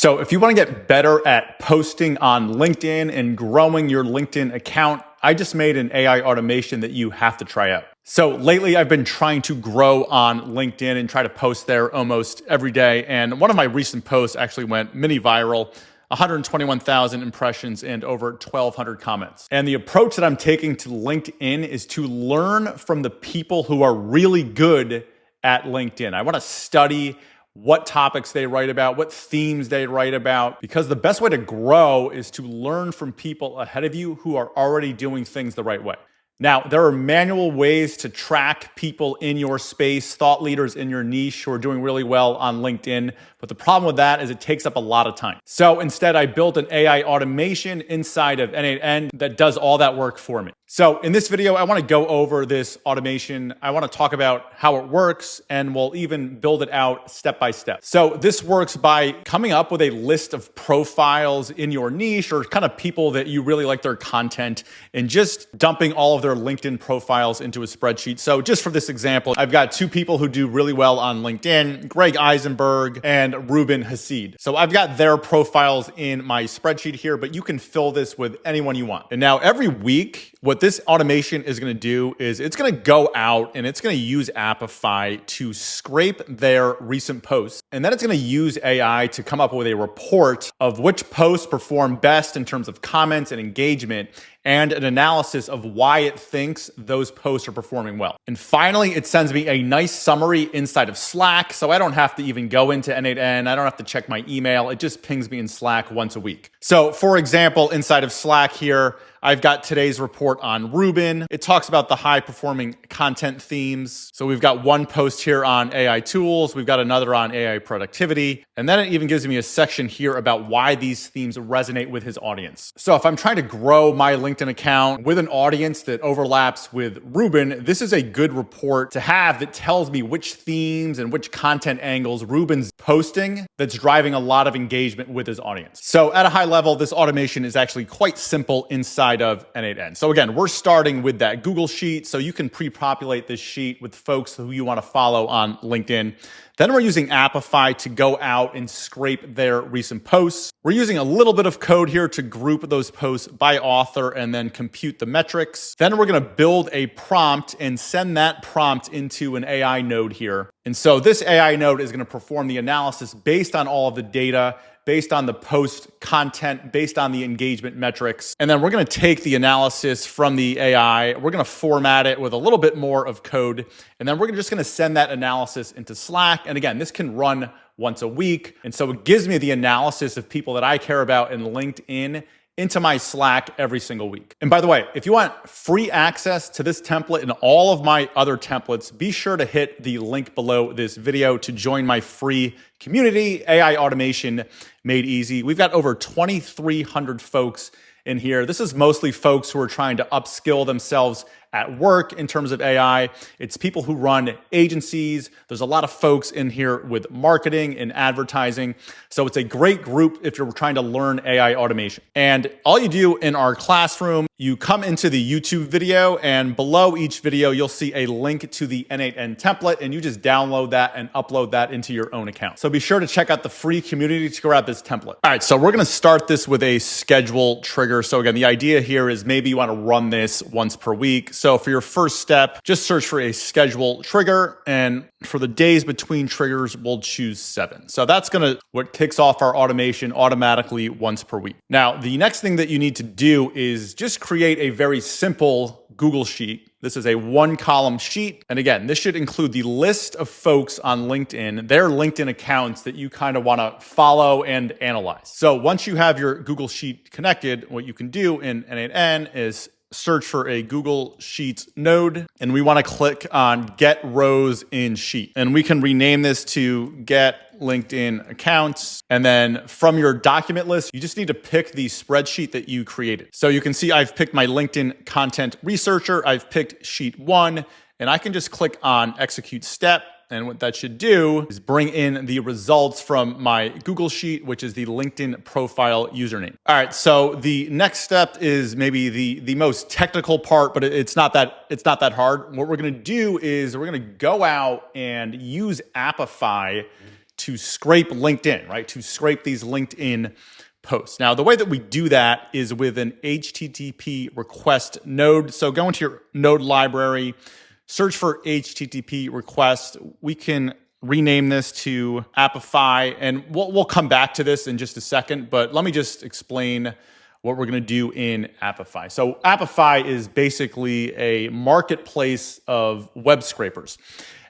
So if you want to get better at posting on LinkedIn and growing your LinkedIn account, I just made an AI automation that you have to try out. So lately I've been trying to grow on LinkedIn and try to post there almost every day. And one of my recent posts actually went mini viral. 121,000 impressions and over 1,200 comments. And the approach that I'm taking to LinkedIn is to learn from the people who are really good at LinkedIn. I want to study what topics they write about, what themes they write about, because the best way to grow is to learn from people ahead of you who are already doing things the right way. Now, there are manual ways to track people in your space, thought leaders in your niche who are doing really well on LinkedIn. But the problem with that is it takes up a lot of time. So instead, I built an AI automation inside of n8n that does all that work for me. So in this video, I want to go over this automation. I want to talk about how it works, and we'll even build it out step by step. So this works by coming up with a list of profiles in your niche or kind of people that you really like their content and just dumping all of their LinkedIn profiles into a spreadsheet. So just for this example, I've got two people who do really well on LinkedIn, Greg Eisenberg and Ruben Hasid. So I've got their profiles in my spreadsheet here, but you can fill this with anyone you want. And now every week, what this automation is going to do is it's going to go out and it's going to use Apify to scrape their recent posts. And then it's going to use AI to come up with a report of which posts perform best in terms of comments and engagement, and an analysis of why it thinks those posts are performing well. And finally, it sends me a nice summary inside of Slack, so I don't have to even go into n8n. I don't have to check my email. It just pings me in Slack once a week. So for example, inside of Slack here, I've got today's report on Ruben. It talks about the high performing content themes. So we've got one post here on AI tools. We've got another on AI productivity. And then it even gives me a section here about why these themes resonate with his audience. So if I'm trying to grow my LinkedIn account with an audience that overlaps with Ruben, this is a good report to have that tells me which themes and which content angles Ruben's posting that's driving a lot of engagement with his audience. So at a high level, this automation is actually quite simple inside of n8n. So again, we're starting with that Google Sheet, so you can pre-populate this sheet with folks who you want to follow on LinkedIn. Then we're using Apify to go out and scrape their recent posts. We're using a little bit of code here to group those posts by author and then compute the metrics. Then we're going to build a prompt and send that prompt into an AI node here. And so this AI node is going to perform the analysis based on all of the data, based on the post content, based on the engagement metrics. And then we're going to take the analysis from the AI, we're going to format it with a little bit more of code, and then we're just going to send that analysis into Slack. And again, this can run once a week. And so it gives me the analysis of people that I care about in LinkedIn into my Slack every single week. And by the way, if you want free access to this template and all of my other templates, be sure to hit the link below this video to join my free community, AI Automation Made Easy. We've got over 2,300 folks in here. This is mostly folks who are trying to upskill themselves at work in terms of AI. It's people who run agencies. There's a lot of folks in here with marketing and advertising. So it's a great group if you're trying to learn AI automation. And all you do in our classroom, you come into the YouTube video, and below each video, you'll see a link to the n8n template, and you just download that and upload that into your own account. So be sure to check out the free community to grab this template. All right, so we're gonna start this with a schedule trigger. So again, the idea here is maybe you wanna run this once per week. So for your first step, just search for a schedule trigger, and for the days between triggers, we'll choose 7. So that's what kicks off our automation automatically once per week. Now, the next thing that you need to do is just create a very simple Google Sheet. This is a 1-column sheet. And again, this should include the list of folks on LinkedIn, their LinkedIn accounts that you kind of want to follow and analyze. So once you have your Google Sheet connected, what you can do in n8n is search for a Google Sheets node, and we want to click on Get Rows in Sheet. And we can rename this to Get LinkedIn Accounts. And then from your document list, you just need to pick the spreadsheet that you created. So you can see I've picked my LinkedIn Content Researcher. I've picked Sheet 1, and I can just click on Execute Step. And what that should do is bring in the results from my Google Sheet, which is the LinkedIn profile username. All right, so the next step is maybe the most technical part, but it's not that hard. What we're gonna do is we're gonna go out and use Apify to scrape LinkedIn, right? To scrape these LinkedIn posts. Now, the way that we do that is with an HTTP request node. So go into your node library, search for HTTP request. We can rename this to Apify, and we'll come back to this in just a second, but let me just explain what we're going to do in Apify. So Apify is basically a marketplace of web scrapers.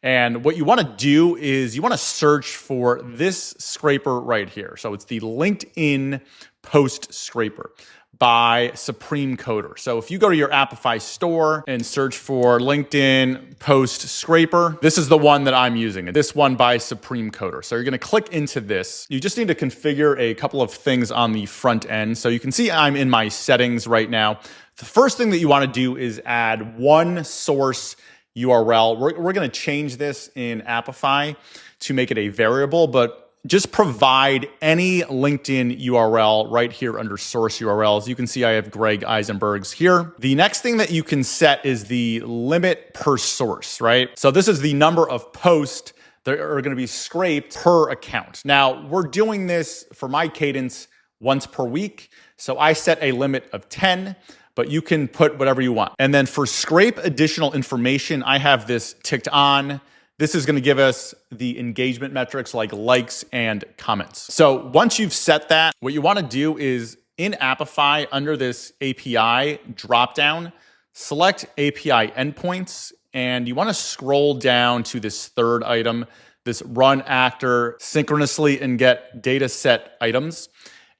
And what you want to do is you want to search for this scraper right here. So it's the LinkedIn post scraper by Supreme Coder. So if you go to your Apify store and search for LinkedIn post scraper, this is the one that I'm using, this one by Supreme Coder. So you're going to click into this. You just need to configure a couple of things on the front end. So you can see I'm in my settings right now. The first thing that you want to do is add one source URL. We're going to change this in Apify to make it a variable, but just provide any LinkedIn URL right here under source URLs. You can see I have Greg Eisenberg's here. The next thing that you can set is the limit per source, right? So this is the number of posts that are going to be scraped per account. Now, we're doing this for my cadence once per week. So I set a limit of 10, but you can put whatever you want. And then for scrape additional information, I have this ticked on. This is going to give us the engagement metrics like likes and comments. So once you've set that, what you want to do is in Apify under this API dropdown, select API endpoints, and you want to scroll down to this third item, this run actor synchronously and get data set items.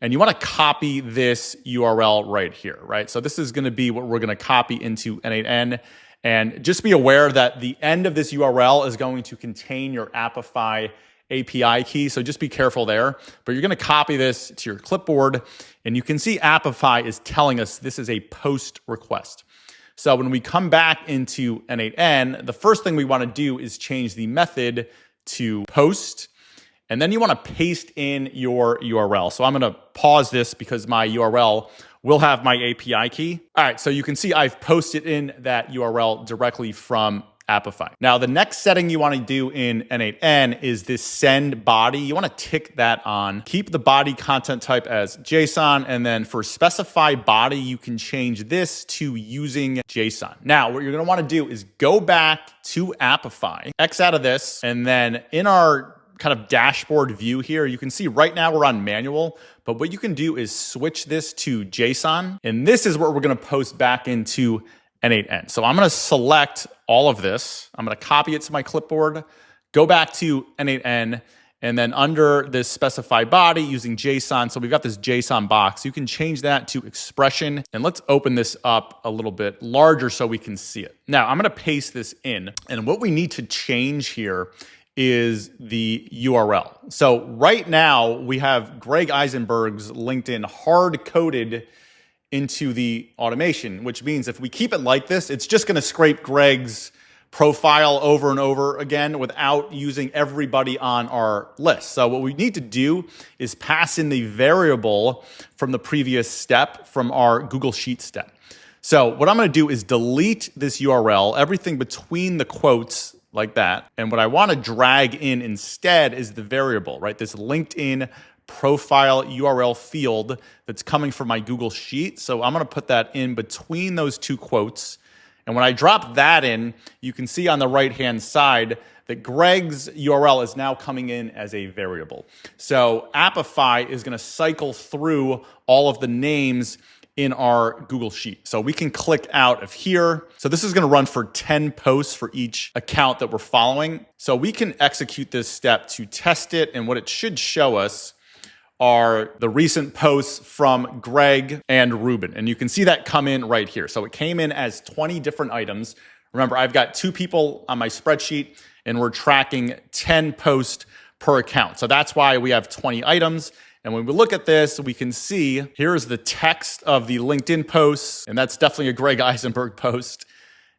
And you want to copy this URL right here, right? So this is going to be what we're going to copy into n8n. And just be aware that the end of this URL is going to contain your Apify API key. So just be careful there. But you're going to copy this to your clipboard. And you can see Apify is telling us this is a post request. So when we come back into n8n, the first thing we want to do is change the method to post. And then you want to paste in your URL. So I'm going to pause this because my URL will have my API key. All right, so you can see I've posted in that URL directly from Apify. Now, the next setting you want to do in n8n is this send body. You want to tick that on. Keep the body content type as JSON, and then for specify body, you can change this to using JSON. Now, what you're going to want to do is go back to Apify, X out of this, and then in our kind of dashboard view here, you can see right now we're on manual, but what you can do is switch this to JSON, and this is what we're going to post back into n8n. So I'm going to select all of this. I'm going to copy it to my clipboard, go back to n8n, and then under this specify body using JSON, so we've got this JSON box, you can change that to expression. And let's open this up a little bit larger so we can see it. Now I'm going to paste this in, and what we need to change here is the URL. So right now we have Greg Eisenberg's LinkedIn hard coded into the automation, which means if we keep it like this, it's just going to scrape Greg's profile over and over again without using everybody on our list. So what we need to do is pass in the variable from the previous step from our Google Sheet step. So what I'm going to do is delete this URL, everything between the quotes like that. And what I want to drag in instead is the variable, right? This LinkedIn profile URL field that's coming from my Google Sheet. So I'm going to put that in between those two quotes. And when I drop that in, you can see on the right-hand side that Greg's URL is now coming in as a variable. So Apify is going to cycle through all of the names in our Google Sheet. So we can click out of here. So this is going to run for 10 posts for each account that we're following. So we can execute this step to test it. And what it should show us are the recent posts from Greg and Ruben. And you can see that come in right here. So it came in as 20 different items. Remember, I've got 2 people on my spreadsheet and we're tracking 10 posts per account. So that's why we have 20 items. And when we look at this, we can see here's the text of the LinkedIn posts, and that's definitely a Greg Eisenberg post.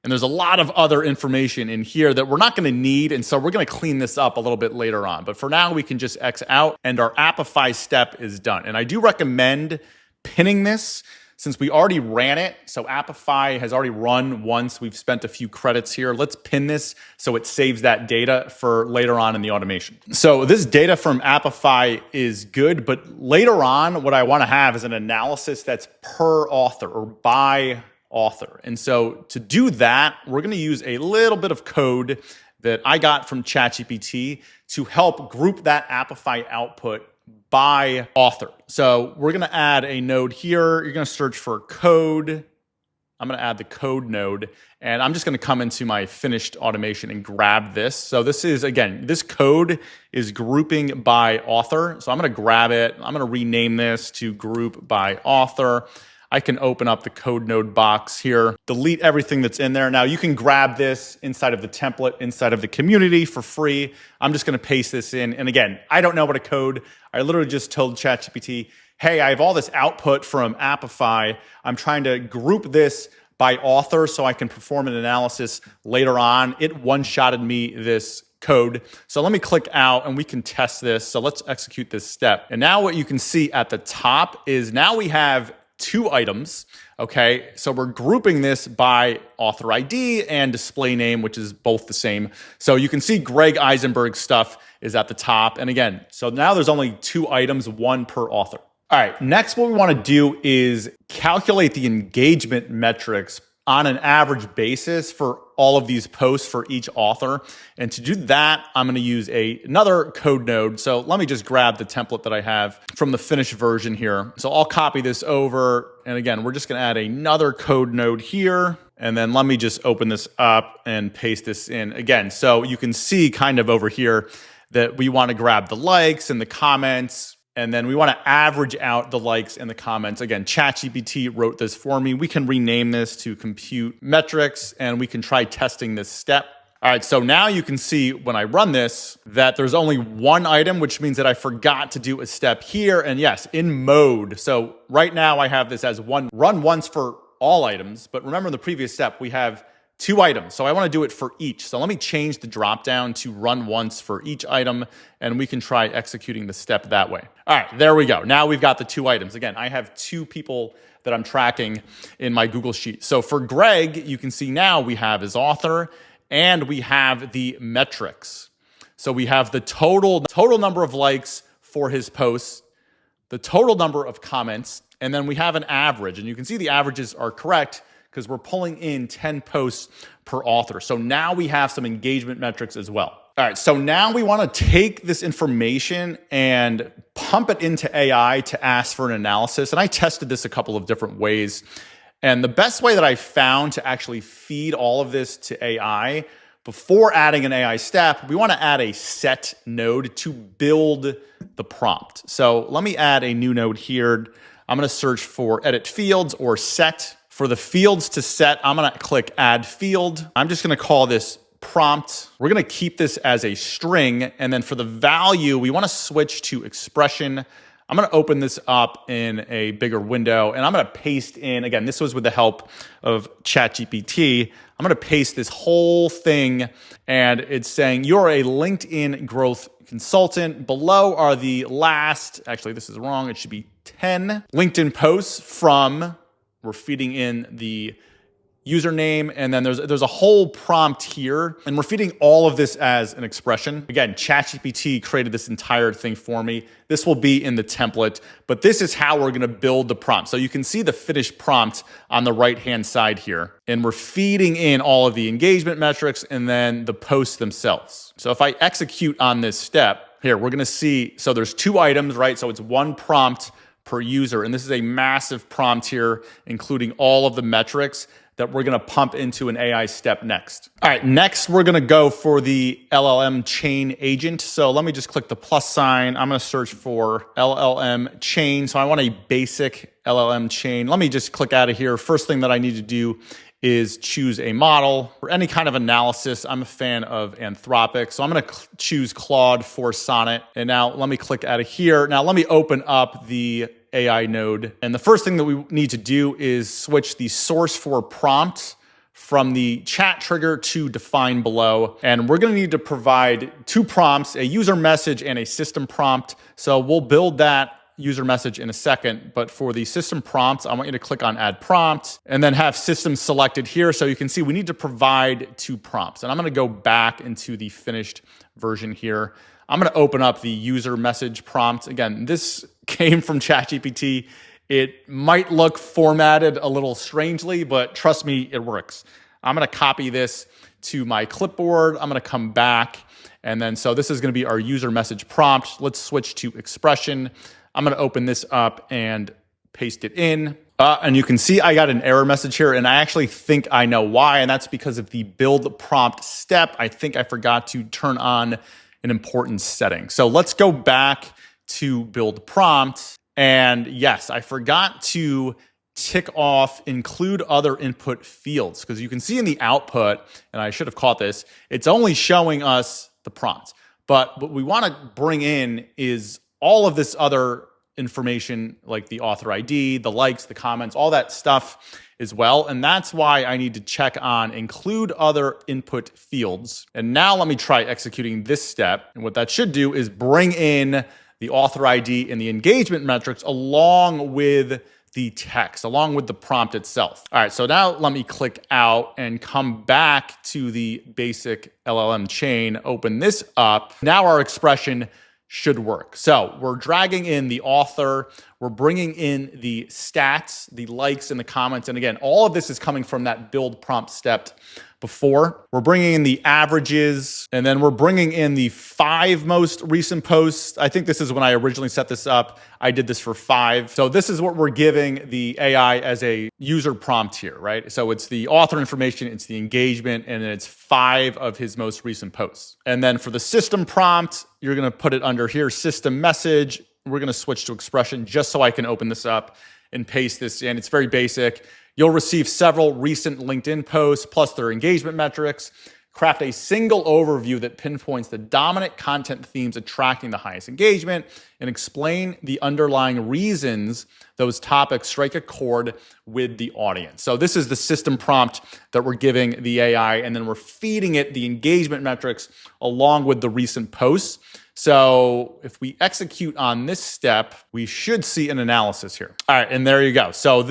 And there's a lot of other information in here that we're not going to need, and so we're going to clean this up a little bit later on. But for now, we can just X out, and our Apify step is done. And I do recommend pinning this since we already ran it, so Apify has already run once, we've spent a few credits here. Let's pin this so it saves that data for later on in the automation. So this data from Apify is good, but later on, what I want to have is an analysis that's per author or by author. And so to do that, we're going to use a little bit of code that I got from ChatGPT to help group that Apify output by author. So we're going to add a node here. You're going to search for code. I'm going to add the code node, and I'm just going to come into my finished automation and grab this. So this is, again, this code is grouping by author. So I'm going to grab it. I'm going to rename this to group by author. I can open up the code node box here, delete everything that's in there. Now you can grab this inside of the template, inside of the community for free. I'm just gonna paste this in. And again, I don't know what to code. I literally just told ChatGPT, hey, I have all this output from Apify. I'm trying to group this by author so I can perform an analysis later on. It one-shotted me this code. So let me click out and we can test this. So let's execute this step. And now what you can see at the top is now we have 2 items, okay? So we're grouping this by author ID and display name, which is both the same. So you can see Greg Eisenberg's stuff is at the top. And again, so now there's only 2 items, 1 per author. All right, next what we want to do is calculate the engagement metrics on an average basis for all of these posts for each author. And to do that, I'm going to use another code node. So let me just grab the template that I have from the finished version here. So I'll copy this over. And again, we're just going to add another code node here. And then let me just open this up and paste this in again. So you can see kind of over here that we want to grab the likes and the comments. And then we want to average out the likes and the comments. Again, ChatGPT wrote this for me. We can rename this to compute metrics and we can try testing this step. All right, so now you can see when I run this that there's only 1 item, which means that I forgot to do a step here. And yes, in mode. So right now I have this as run once for all items. But remember in the previous step, we have 2 items. So I want to do it for each. So let me change the dropdown to run once for each item, and we can try executing the step that way. All right, there we go. Now we've got the 2 items. Again, I have 2 people that I'm tracking in my Google Sheet. So for Greg, you can see now we have his author and we have the metrics. So we have the total number of likes for his posts, the total number of comments, and then we have an average. And you can see the averages are correct because we're pulling in 10 posts per author. So now we have some engagement metrics as well. All right, so now we want to take this information and pump it into AI to ask for an analysis. And I tested this a couple of different ways. And the best way that I found to actually feed all of this to AI, before adding an AI step, we want to add a set node to build the prompt. So let me add a new node here. I'm going to search for edit fields or set. For the fields to set, I'm going to click add field. I'm just going to call this prompt. We're going to keep this as a string. And then for the value, we want to switch to expression. I'm going to open this up in a bigger window and I'm going to paste in, again, this was with the help of ChatGPT. I'm going to paste this whole thing and it's saying you're a LinkedIn growth consultant. Below are the last, actually this is wrong. It should be 10 LinkedIn posts from, we're feeding in the username, and then there's a whole prompt here, and we're feeding all of this as an expression. Again, ChatGPT created this entire thing for me. This will be in the template, but this is how we're gonna build the prompt. So you can see the finished prompt on the right-hand side here, and we're feeding in all of the engagement metrics and then the posts themselves. So if I execute on this step, here, we're gonna see, so there's 2 items, right? So it's 1 prompt per user. And this is a massive prompt here, including all of the metrics that we're going to pump into an AI step next. All right, next we're going to go for the LLM chain agent. So let me just click the plus sign. I'm going to search for LLM chain. So I want a basic LLM chain. Let me just click out of here. First thing that I need to do is choose a model. For any kind of analysis, I'm a fan of Anthropic. So I'm going to choose Claude for Sonnet. And now let me click out of here. Now let me open up the AI node. And the first thing that we need to do is switch the source for prompt from the chat trigger to define below. And we're going to need to provide 2 prompts, a user message and a system prompt. So we'll build that user message in a second, but for the system prompts, I want you to click on add prompt and then have system selected here. So you can see we need to provide 2 prompts. And I'm gonna go back into the finished version here. I'm gonna open up the user message prompt. Again, this came from ChatGPT. It might look formatted a little strangely, but trust me, it works. I'm gonna copy this to my clipboard. I'm gonna come back. And then, so this is gonna be our user message prompt. Let's switch to expression. I'm gonna open this up and paste it in. And you can see I got an error message here, and I actually think I know why, and that's because of the build prompt step. I think I forgot to turn on an important setting. So let's go back to build prompt. And yes, I forgot to tick off include other input fields, because you can see in the output, and I should have caught this, it's only showing us the prompt. But what we want to bring in is all of this other information, like the author ID, the likes, the comments, all that stuff as well. And that's why I need to check on include other input fields. And now let me try executing this step. And what that should do is bring in the author ID and the engagement metrics along with the text, along with the prompt itself. All right, so now let me click out and come back to the basic LLM chain, open this up. Now our expression should work. So we're dragging in the author, we're bringing in the stats, the likes and the comments. And again, all of this is coming from that build prompt step before. We're bringing in the averages, and then we're bringing in the 5 most recent posts. I think this is when I originally set this up. I did this for 5. So this is what we're giving the AI as a user prompt here, right? So it's the author information, it's the engagement, and then it's 5 of his most recent posts. And then for the system prompt, you're gonna put it under here, system message. We're gonna switch to expression just so I can open this up and paste this in. It's very basic. You'll receive several recent LinkedIn posts plus their engagement metrics. Craft a single overview that pinpoints the dominant content themes attracting the highest engagement, and explain the underlying reasons those topics strike a chord with the audience. So this is the system prompt that we're giving the AI, and then we're feeding it the engagement metrics along with the recent posts. So if we execute on this step, we should see an analysis here. All right, and there you go. So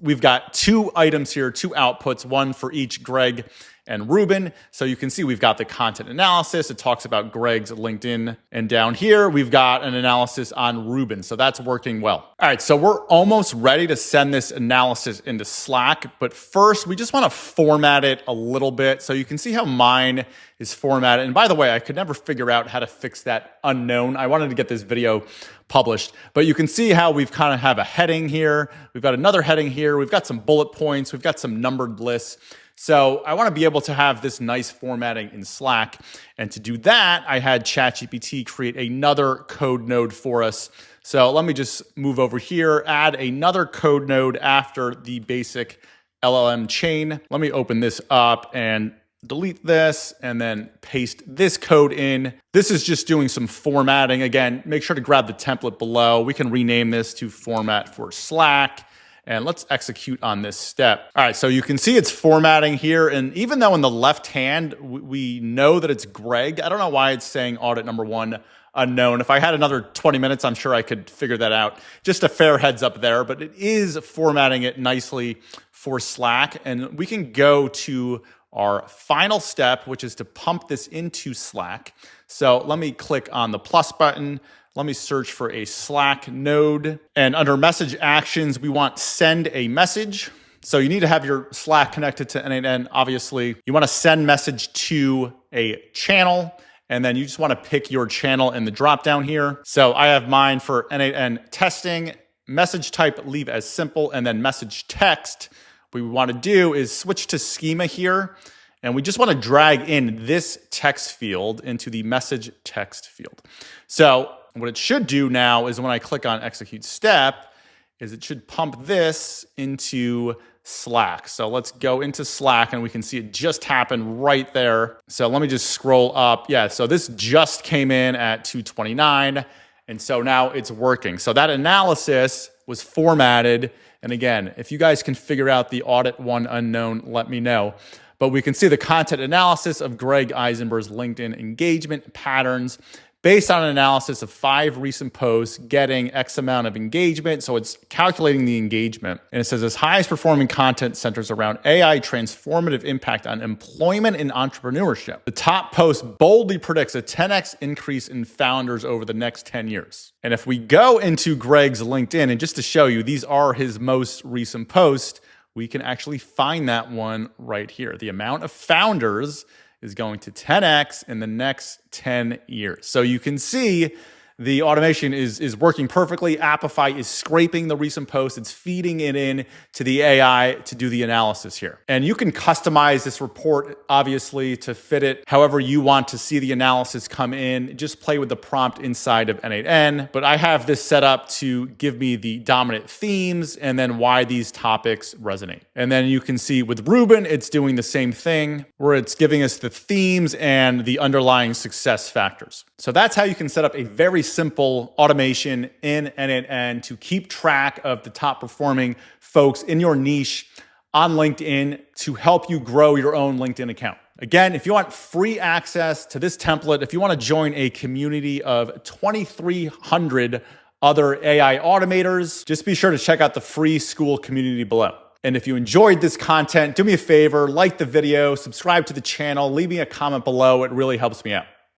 we've got 2 items here, 2 outputs, one for each Greg and Ruben. So you can see we've got the content analysis. It talks about Greg's LinkedIn. And down here, we've got an analysis on Ruben. So that's working well. All right, so we're almost ready to send this analysis into Slack. But first, we just want to format it a little bit. So you can see how mine is formatted. And by the way, I could never figure out how to fix that unknown. I wanted to get this video published, but you can see how we've kind of have a heading here. We've got another heading here. We've got some bullet points. We've got some numbered lists. So I want to be able to have this nice formatting in Slack. And to do that, I had ChatGPT create another code node for us. So let me just move over here, add another code node after the basic LLM chain. Let me open this up and delete this and then paste this code in. This is just doing some formatting. Again, make sure to grab the template below. We can rename this to format for Slack. And let's execute on this step. All right, so you can see it's formatting here. And even though in the left hand, we know that it's Greg, I don't know why it's saying audit number 1 unknown. If I had another 20 minutes, I'm sure I could figure that out. Just a fair heads up there, but it is formatting it nicely for Slack. And we can go to our final step, which is to pump this into Slack. So let me click on the plus button. Let me search for a Slack node. And under message actions, we want send a message. So you need to have your Slack connected to n8n, obviously. You want to send message to a channel, and then you just want to pick your channel in the dropdown here. So I have mine for n8n testing, message type, leave as simple, and then message text. What we want to do is switch to schema here, and we just want to drag in this text field into the message text field. So what it should do now is when I click on execute step, is it should pump this into Slack. So let's go into Slack and we can see it just happened right there. So let me just scroll up. Yeah, so this just came in at 2:29. And so now it's working. So that analysis was formatted. And again, if you guys can figure out the audit 1 unknown, let me know. But we can see the content analysis of Greg Eisenberg's LinkedIn engagement patterns based on an analysis of 5 recent posts getting X amount of engagement. So it's calculating the engagement. And it says its highest performing content centers around AI transformative impact on employment and entrepreneurship. The top post boldly predicts a 10x increase in founders over the next 10 years. And if we go into Greg's LinkedIn, and just to show you, these are his most recent posts, we can actually find that one right here. The amount of founders is going to 10x in the next 10 years. So you can see the automation is working perfectly. Apify is scraping the recent posts. It's feeding it in to the AI to do the analysis here. And you can customize this report, obviously, to fit it however you want to see the analysis come in. Just play with the prompt inside of n8n. But I have this set up to give me the dominant themes and then why these topics resonate. And then you can see with Ruben, it's doing the same thing where it's giving us the themes and the underlying success factors. So that's how you can set up a very simple automation in n8n to keep track of the top performing folks in your niche on LinkedIn to help you grow your own LinkedIn account. Again, if you want free access to this template, if you want to join a community of 2,300 other AI automators, just be sure to check out the free school community below. And if you enjoyed this content, do me a favor, like the video, subscribe to the channel, leave me a comment below. It really helps me out.